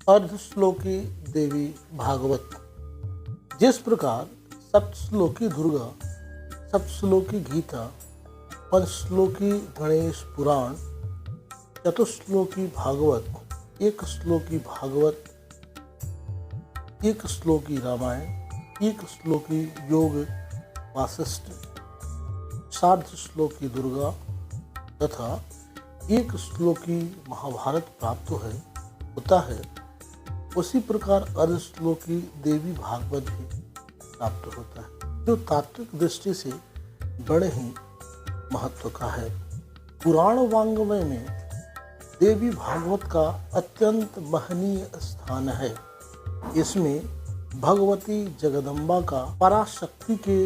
अर्धश्लोकी देवी भागवत। जिस प्रकार सप्तश्लोकी दुर्गा, सप्तश्लोकी गीता, पंचश्लोकी गणेश पुराण, चतुश्लोकी भागवत, एक श्लोकी भागवत, एक श्लोकी रामायण, एक श्लोकी योग वासिष्ठ, सार्ध श्लोकी दुर्गा तथा एक श्लोकी महाभारत प्राप्त होता है, उसी प्रकार अर्धश्लोकी देवी भागवत भी प्राप्त होता है, जो तात्विक दृष्टि से बड़े ही महत्व का है। पुराण वाङ्मय में देवी भागवत का अत्यंत महनीय स्थान है। इसमें भगवती जगदम्बा का पराशक्ति के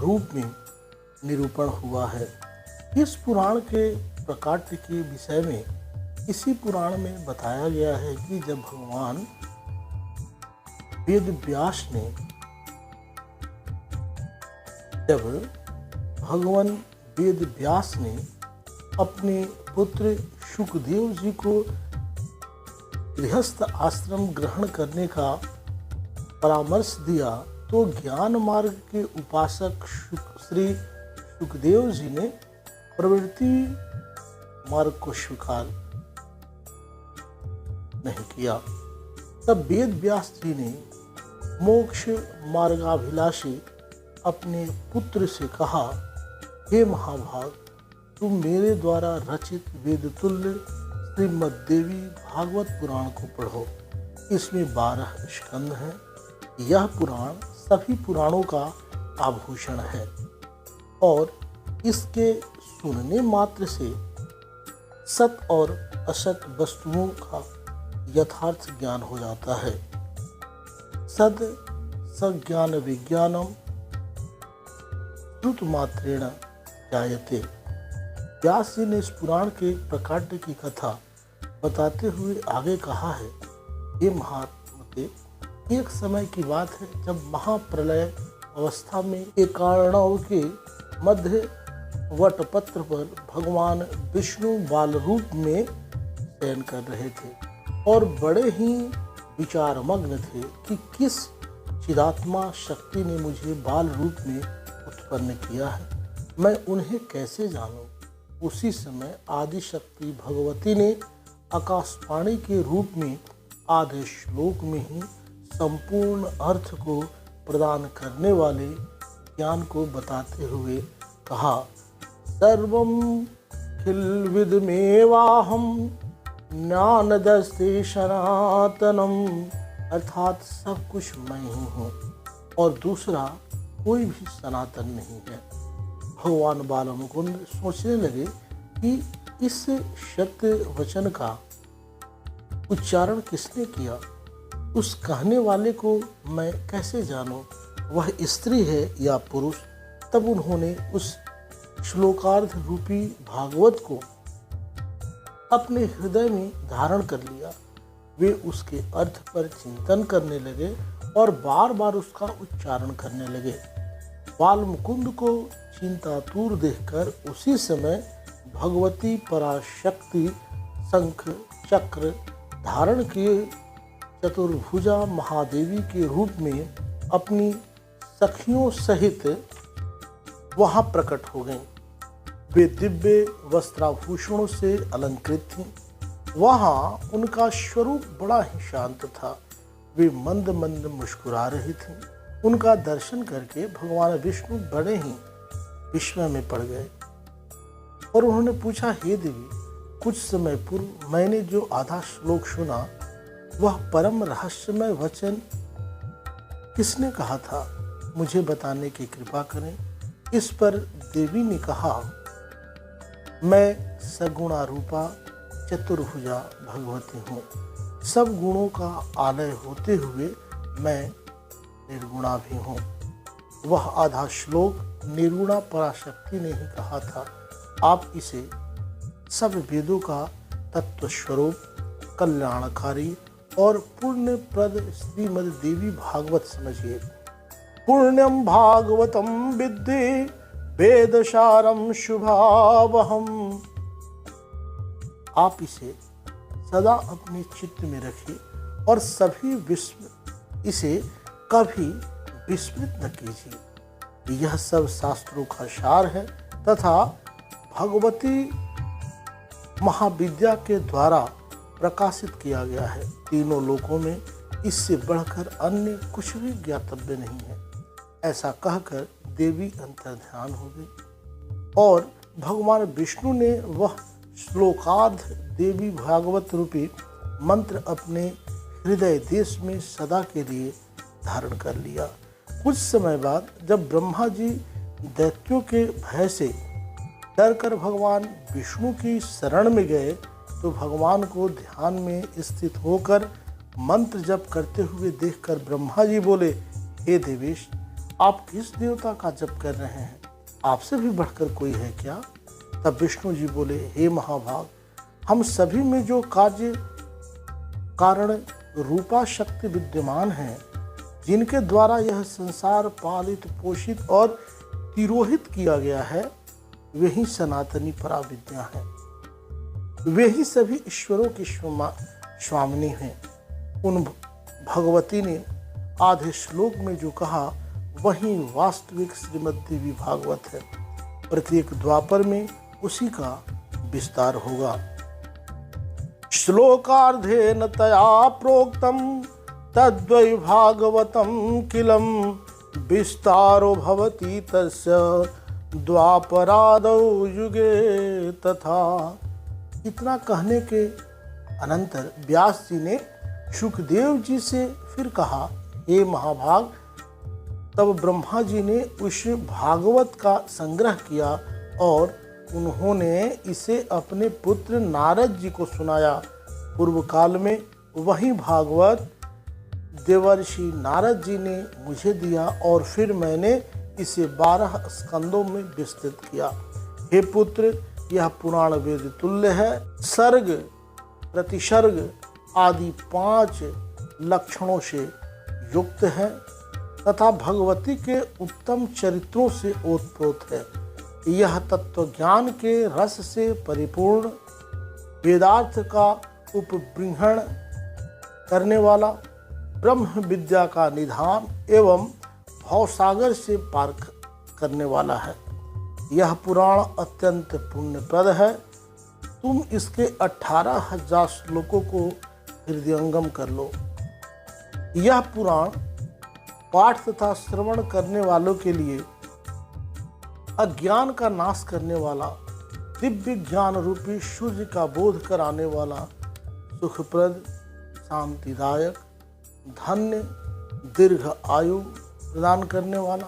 रूप में निरूपण हुआ है। इस पुराण के प्रकाट्य के विषय में इसी पुराण में बताया गया है कि जब भगवान वेद व्यास ने अपने पुत्र शुकदेव जी को गृहस्थ आश्रम ग्रहण करने का परामर्श दिया, तो ज्ञान मार्ग के उपासक श्री शुकदेव जी ने प्रवृत्ति मार्ग को स्वीकार नहीं किया। तब वेद व्यास जी ने मोक्ष मार्गाभिलाषी अपने पुत्र से कहा, हे महाभाग, तुम मेरे द्वारा रचित वेदतुल्य श्रीमद् देवी भागवत पुराण को पढ़ो। इसमें 12 स्कंद हैं। यह पुराण सभी पुराणों का आभूषण है और इसके सुनने मात्र से सत और असत वस्तुओं का यथार्थ ज्ञान हो जाता है। सद सज्ञान विज्ञानम श्रुत मात्रेण जायते। व्यास जी ने इस पुराण के प्रकाट्य की कथा बताते हुए आगे कहा है, ये महात्मते, एक समय की बात है जब महाप्रलय अवस्था में एकार्णव के मध्य वटपत्र पर भगवान विष्णु बाल रूप में शयन कर रहे थे और बड़े ही विचारमग्न थे कि किस चिदात्मा शक्ति ने मुझे बाल रूप में उत्पन्न किया है, मैं उन्हें कैसे जानूं। उसी समय आदि शक्ति भगवती ने आकाशवाणी के रूप में आधे श्लोक में ही संपूर्ण अर्थ को प्रदान करने वाले ज्ञान को बताते हुए कहा, सर्वं खिलविदमेवाहं ज्ञानदस्ते सनातनम, अर्थात सब कुछ मैं ही हूँ और दूसरा कोई भी सनातन नहीं है। भगवान बाल मुकुंद सोचने लगे कि इस सत्य वचन का उच्चारण किसने किया, उस कहने वाले को मैं कैसे जानूं, वह स्त्री है या पुरुष। तब उन्होंने उस श्लोकार्ध रूपी भागवत को अपने हृदय में धारण कर लिया। वे उसके अर्थ पर चिंतन करने लगे और बार बार उसका उच्चारण करने लगे। बाल मुकुंद को चिंतातुर देखकर उसी समय भगवती पराशक्ति शंख चक्र धारण किए चतुर्भुजा महादेवी के रूप में अपनी सखियों सहित वहां प्रकट हो गईं। वे दिव्य वस्त्राभूषणों से अलंकृत थीं। वहां उनका स्वरूप बड़ा ही शांत था। वे मंद मंद मुस्कुरा रही थीं। उनका दर्शन करके भगवान विष्णु बड़े ही विस्मय में पड़ गए और उन्होंने पूछा, हे देवी, कुछ समय पूर्व मैंने जो आधा श्लोक सुना, वह परम रहस्यमय वचन किसने कहा था, मुझे बताने की कृपा करें। इस पर देवी ने कहा, मैं सगुणा रूपा चतुर्भुजा भगवती हूँ। सब गुणों का आलय होते हुए मैं निर्गुणा भी हूँ। वह आधा श्लोक निर्गुणा पराशक्ति ने ही कहा था। आप इसे सब वेदों का तत्व स्वरूप, कल्याणकारी और पुण्यप्रद श्रीमद् देवी भागवत समझिए। पुण्यम भागवतम विद्धि वेदसारम शुभावहम। आप इसे सदा अपने चित्त में रखिए और सभी इसे कभी विस्मृत न कीजिए। यह सब शास्त्रों का सार है तथा भगवती महाविद्या के द्वारा प्रकाशित किया गया है। तीनों लोकों में इससे बढ़कर अन्य कुछ भी ज्ञातव्य नहीं है। ऐसा कहकर देवी अंतर्ध्यान हो गई और भगवान विष्णु ने वह श्लोकार्ध देवी भागवत रूपी मंत्र अपने हृदय देश में सदा के लिए धारण कर लिया। कुछ समय बाद जब ब्रह्मा जी दैत्यों के भय से डरकर भगवान विष्णु की शरण में गए तो भगवान को ध्यान में स्थित होकर मंत्र जप करते हुए देखकर ब्रह्मा जी बोले, हे देवेश, आप किस देवता का जप कर रहे हैं? आपसे भी बढ़कर कोई है क्या? तब विष्णु जी बोले, हे महाभाग, हम सभी में जो कार्य कारण रूपा शक्ति विद्यमान है, जिनके द्वारा यह संसार पालित पोषित और तिरोहित किया गया है, वही सनातनी पराविद्या है। वे ही सभी ईश्वरों की स्वामिनी हैं। उन भगवती ने आधे श्लोक में जो कहा वही वास्तविक श्रीमद् देवी भागवत है। प्रत्येक द्वापर में उसी का विस्तार होगा। श्लोकार्धेन तया प्रोक्तम तद्वै भागवतम किलम विस्तारो भवति तस्य द्वापरादौ युगे तथा। इतना कहने के अनंतर व्यास जी ने शुकदेव जी से फिर कहा, हे महाभाग, तब ब्रह्मा जी ने उस भागवत का संग्रह किया और उन्होंने इसे अपने पुत्र नारद जी को सुनाया। पूर्व काल में वही भागवत देवर्षि नारद जी ने मुझे दिया और फिर मैंने इसे 12 स्कंदों में विस्तृत किया। हे पुत्र, यह पुराण वेद तुल्य है। सर्ग प्रतिसर्ग आदि 5 लक्षणों से युक्त है तथा भगवती के उत्तम चरित्रों से ओतप्रोत है। यह तत्व ज्ञान के रस से परिपूर्ण, वेदार्थ का उपबृंहण करने वाला, ब्रह्म विद्या का निधान एवं भवसागर से पार करने वाला है। यह पुराण अत्यंत पुण्यप्रद है। तुम इसके 18,000 श्लोकों को हृदयंगम कर लो। यह पुराण पाठ तथा श्रवण करने वालों के लिए अज्ञान का नाश करने वाला, दिव्य ज्ञान रूपी सूर्य का बोध कराने वाला, सुखप्रद, शांतिदायक, धन्य, दीर्घ आयु प्रदान करने वाला,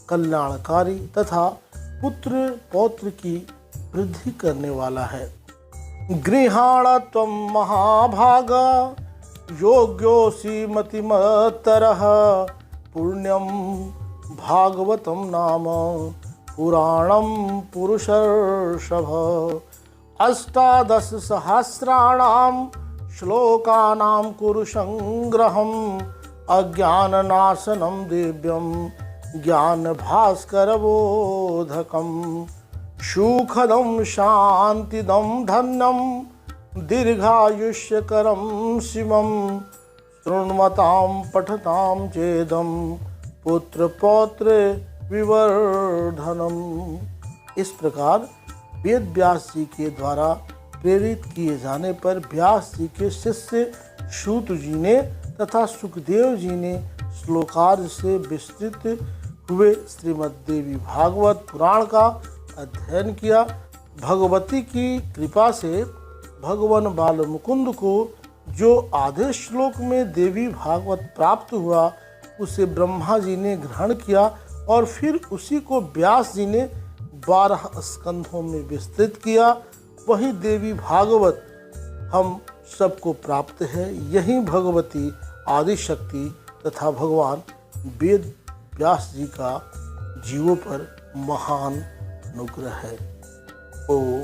कल्याणकारी तथा पुत्र पौत्र की वृद्धि करने वाला है। गृहाण त्वं महाभागा योग्योऽसि मतिमत्तरः पुण्यं भागवतं नाम पुराणं पुरुषर्षभ 18 सहस्राणां श्लोकानां कुरु संग्रहम् अज्ञाननाशनं दिव्यं ज्ञानभास्करबोधकं सुखदं शान्तिदं धन्यं दीर्घायुष्यकरं शिवं शृण्वतां पठतां चेदं पुत्र पौत्र विवर्धनम। इस प्रकार वेद व्यास जी के द्वारा प्रेरित किए जाने पर व्यास जी के शिष्य सूत जी ने तथा सुखदेव जी ने श्लोकार्ध से विस्तृत हुए श्रीमद्देवी भागवत पुराण का अध्ययन किया। भगवती की कृपा से भगवान बाल मुकुंद को जो आधे श्लोक में देवी भागवत प्राप्त हुआ उसे ब्रह्मा जी ने ग्रहण किया और फिर उसी को व्यास जी ने 12 स्कंधों में विस्तृत किया। वही देवी भागवत हम सबको प्राप्त है। यही भगवती आदिशक्ति तथा भगवान वेद व्यास जी का जीवों पर महान अनुग्रह है। ओम।